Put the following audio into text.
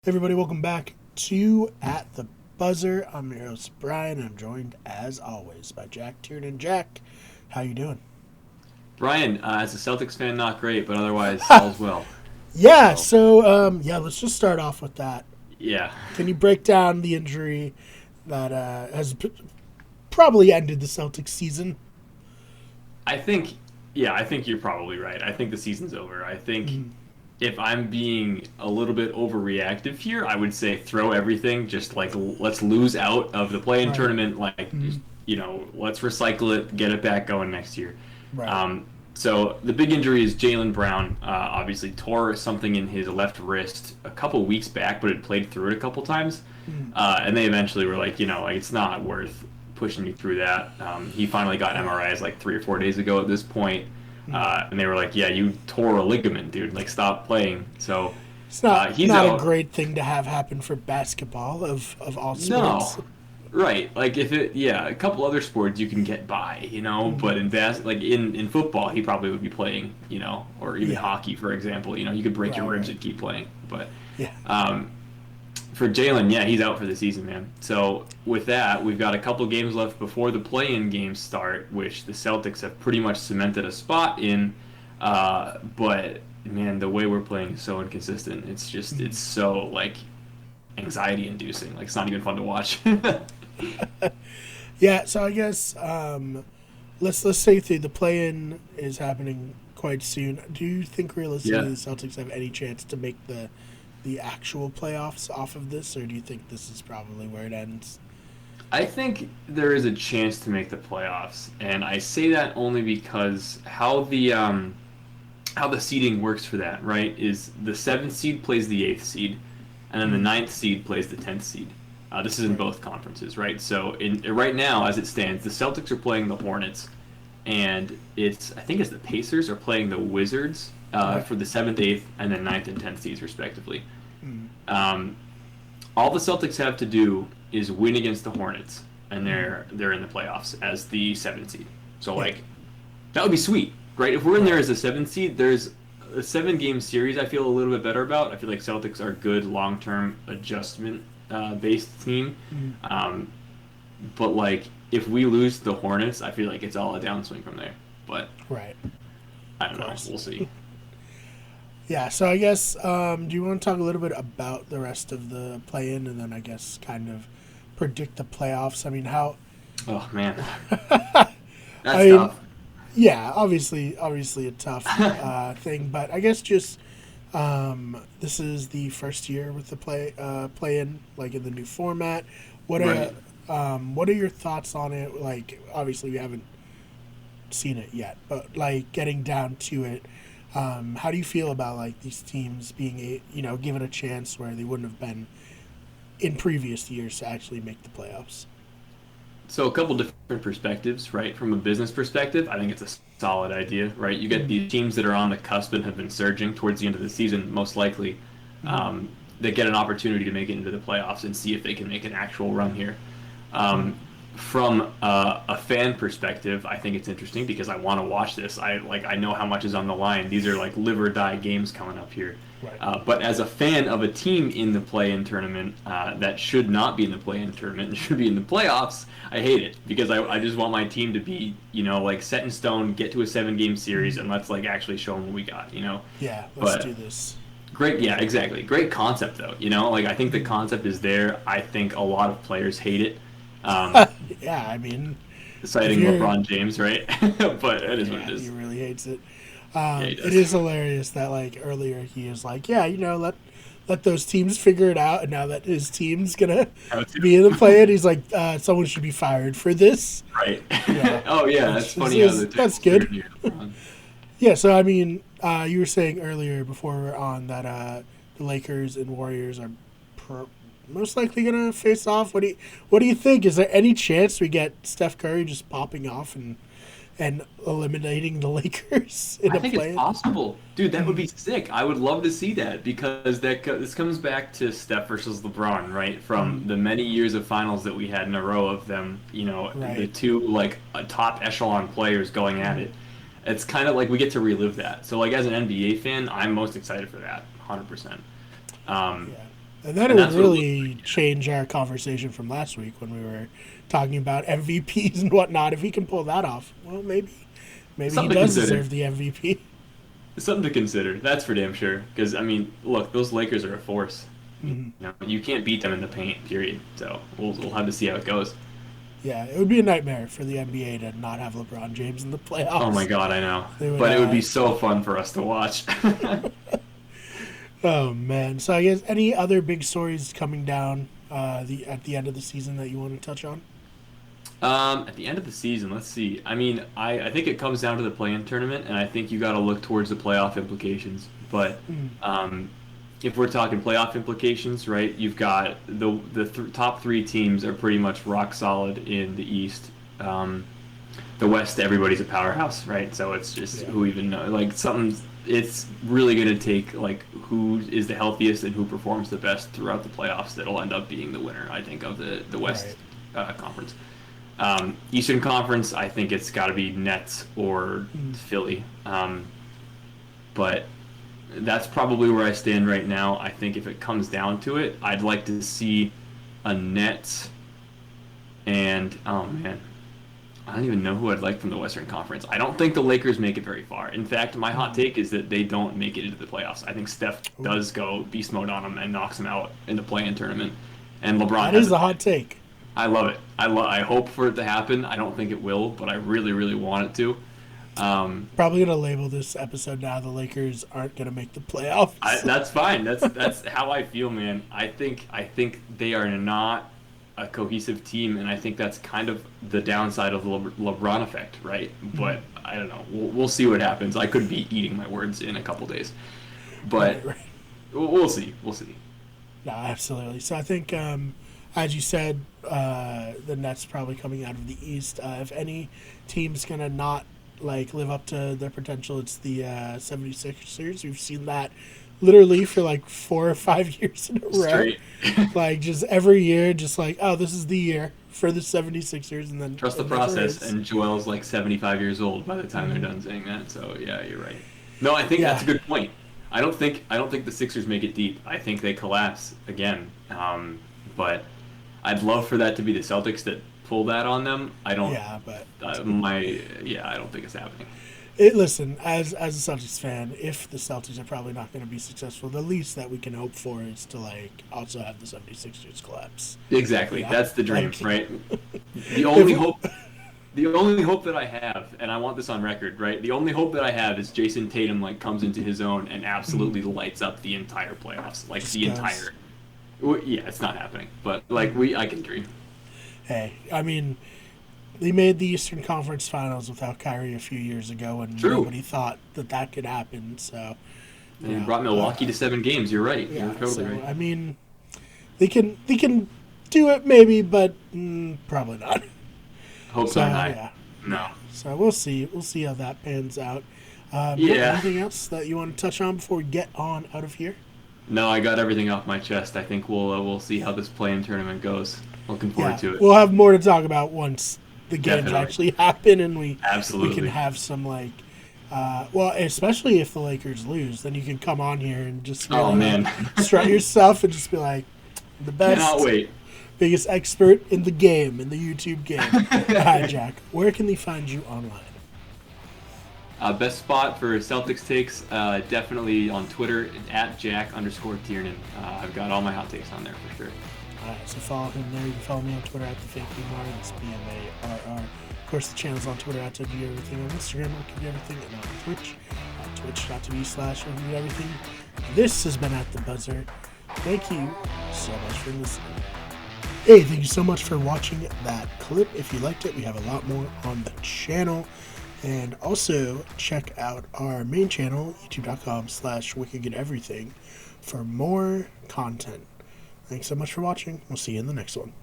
Everybody, welcome back to At the Buzzer. I'm your host Brian. I'm joined as always by Jack Tiernan. Jack, how you doing? Brian, as a Celtics fan, not great, but otherwise all's well. Yeah, So, so let's just start off with that. yeah, Can you break down the injury that probably ended the Celtics season? I think, I think you're probably right. I think the season's over. I think if I'm being a little bit overreactive here, I would say throw everything. Just like let's lose out of the play-in Right. tournament. Like, let's recycle it, get it back going next year. Right. Um, so the big injury is Jalen Brown. Obviously tore something in his left wrist a couple weeks back, but had played through it a couple times. And they eventually were like, like it's not worth pushing you through that. He finally got MRIs like 3 or 4 days ago at this point. And they were like, "Yeah, you tore a ligament, dude. Like, stop playing." So It's not he's not a out. great thing to have happen for basketball of all No, sports. right? Like, if it, yeah, a couple other sports you can get by, But like in football, he probably would be playing, or even Yeah. hockey, for example. You could break your Right. ribs Right. and keep playing. But Yeah. um, for Jalen, yeah, he's out for the season, man. So with that, we've got a couple games left before the play-in games start, which the Celtics have pretty much cemented a spot in. But man, the way we're playing is so inconsistent. It's so like anxiety-inducing. Like it's not even fun to watch. Yeah. So I guess let's say through the play-in is happening quite soon. Do you think realistically Yeah. the Celtics have any chance to make the actual playoffs off of this, or do you think this is probably where it ends? I think there is a chance to make the playoffs, and I say that only because how the seeding works for that, right? Is the seventh seed plays the eighth seed, and then the Mm, ninth seed plays the 10th seed. This is in right. both conferences, right? So in right now, as it stands, the Celtics are playing the Hornets, and I think it's the Pacers are playing the Wizards Okay. for the seventh, eighth, and then ninth and 10th seeds respectively. Mm, Um, all the Celtics have to do is win against the Hornets, and mm, they're in the playoffs as the seventh seed. So yeah. like that would be sweet, right? If we're in there Right. as a seventh seed, there's a 7 game series. I feel a little bit better about. I feel like Celtics are good long term adjustment based team, Mm, um, but like if we lose to the Hornets, I feel like it's all a downswing from there. But right. I Of don't know. course. We'll see. Yeah. So I guess do you want to talk a little bit about the rest of the play-in, and then I guess kind of predict the playoffs? I mean, how? Oh man, I that's mean, tough. yeah, obviously a tough thing, but I guess just this is the first year with the play in like in the new format. Right. What are your thoughts on it? Like, obviously we haven't seen it yet, but like getting down to it, how do you feel about like these teams being given a chance where they wouldn't have been in previous years to actually make the playoffs? So a couple different perspectives, right? From a business perspective, I think it's a solid idea, right? You get Mm, these teams that are on the cusp and have been surging towards the end of the season, most likely, mm, that get an opportunity to make it into the playoffs and see if they can make an actual run here. mm, Um, from a fan perspective, I think it's interesting because I want to watch this. I know how much is on the line. These are like live or die games coming up here. right. But as a fan of a team in the play-in tournament that should not be in the play-in tournament and should be in the playoffs, I hate it because I just want my team to be like set in stone, get to a 7 game series, Mm, and let's like actually show them what we got. yeah, let's But do this. great, yeah, exactly. Great concept though. Like I think the Mm. concept is there. I think a lot of players hate it. Um, Yeah, I mean, if citing you're LeBron James, right? But it is what it yeah, he is. really hates it. Yeah, he It does. is hilarious that like earlier he was like, yeah, let those teams figure it out, and now that his team's gonna How to? be in the play, it he's like, someone should be fired for this. Right. Yeah, Oh yeah, that's funny how the that's tables good. turn here. Yeah, so I mean, you were saying earlier before we are on that the Lakers and Warriors are pro- most likely gonna face off. What do you think? Is there any chance we get Steph Curry just popping off and eliminating the Lakers in I a think it's play? possible, dude. That would Mm, be sick. I would love to see that because this comes back to Steph versus LeBron, right? From mm, the many years of finals that we had in a row of them, the right. two like top echelon players going at Mm, it. It's kind of like we get to relive that. So like as an NBA fan, I'm most excited for that, 100%. Um, yeah. And then it And would that's what it looks really like. change our conversation from last week when we were talking about MVPs and whatnot. If he can pull that off, well, maybe he Something to does consider. deserve the MVP. Something to consider. That's for damn sure. Because I mean, look, those Lakers are a force. You can't beat them in the paint. Period. So we'll have to see how it goes. Yeah, it would be a nightmare for the NBA to not have LeBron James in the Oh my playoffs. God, I know. They would, But it would be so fun for us to watch. oh man. So I guess any other big stories coming down the at the end of the season that you want to touch on? At the end of the season, let's see. I mean, I think it comes down to the play-in tournament, and I think you got to look towards the playoff implications. But if we're talking playoff implications, right, you've got the top three teams are pretty much rock solid in the East. The West, everybody's a powerhouse, right? So it's just Yeah. who even know. Like something, it's really going to take like who is the healthiest and who performs the best throughout the playoffs that'll end up being the winner. I think of the West conference. Eastern Conference, I think it's got to be Nets or Philly. But that's probably where I stand right now. I think if it comes down to it, I'd like to see a Nets and oh man, I don't even know who I'd like from the Western Conference. I don't think the Lakers make it very far. In fact, my hot take is that they don't make it into the playoffs. I think Steph does go beast mode on them and knocks them out in the play-in tournament. And LeBron That has is a hot take. I love it. I hope for it to happen. I don't think it will, but I really, really want it to. Probably gonna label this episode now. The Lakers aren't gonna make the playoffs. That's fine. That's how I feel, man. I think they are not a cohesive team, and I think that's kind of the downside of the LeBron effect, right? But I don't know. We'll see what happens. I could be eating my words in a couple days, but Right. we'll see. We'll see. No, absolutely. So I think, as you said, the Nets probably coming out of the East. If any team's gonna not like live up to their potential, it's the 76ers. We've seen that literally for like 4 or 5 years in a row. Straight. Like just every year, just like, oh, this is the year for the 76ers, and then Trust the it never process, is. and Joel's like 75 years old by the time they're done saying that. So yeah, you're right. No, I think Yeah. that's a good point. I don't think the Sixers make it deep. I think they collapse again. But I'd love for that to be the Celtics that pull that on them. I don't. Yeah, but I don't think it's happening. listen, as a Celtics fan, if the Celtics are probably not going to be successful, the least that we can hope for is to like also have the 76ers collapse. Exactly. Yeah. That's the dream, Like- right? The only hope. The only hope that I have, and I want this on record, right? The only hope that I have is Jason Tatum like comes into his own and absolutely lights up the entire playoffs, like Just the goes. entire. Yeah, it's not happening, but like I can dream. Hey, I mean, they made the Eastern Conference Finals without Kyrie a few years ago, and True. nobody thought that could happen. So, And you know, brought Milwaukee to 7 games. You're right. yeah. You're totally So right. I mean, they can do it maybe, but probably not. Hopes So aren't high. yeah. No. So we'll see. We'll see how that pans out. Yeah. Anything else that you want to touch on before we get on out of here? No, I got everything off my chest. I think we'll see how this play-in tournament goes. Looking forward to it. We'll have more to talk about once the games Definitely. actually happen and we Absolutely. can have some like well, especially if the Lakers lose, then you can come on here and just Oh, man. strut your stuff and just be like the best, Cannot wait. biggest expert in the game, in the YouTube game. Hi, Jack. Where can they find you online? Best spot for Celtics takes, definitely on Twitter at Jack_Tiernan. I've got all my hot takes on there for sure. All right, so follow him there. You can follow me on Twitter at @theFakeBMar. It's BMARR. Of course, the channel's on Twitter at WeDoEverything. On Instagram, @WeDoEverything. And on Twitch, twitch.tv/WeDoEverything. This has been At The Buzzer. Thank you so much for listening. Hey, thank you so much for watching that clip. If you liked it, we have a lot more on the channel. And also, check out our main channel, youtube.com/WickedGetEverything, for more content. Thanks so much for watching. We'll see you in the next one.